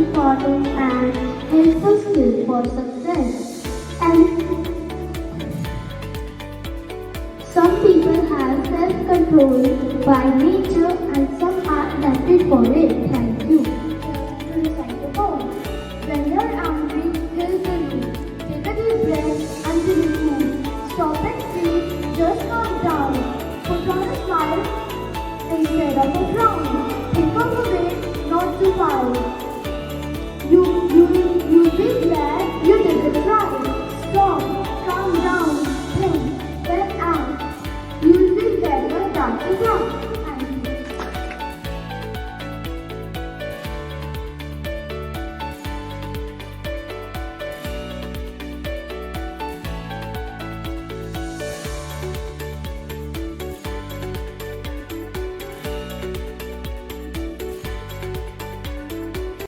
important and helpful skill for success. And some people have self-control by nature and some are adapted for it. Thank you. To recite the poem. When you're angry, here's the rule. Take a deep breath until you cool. Stop and breathe, just calm down. Put on a smile instead of a frown.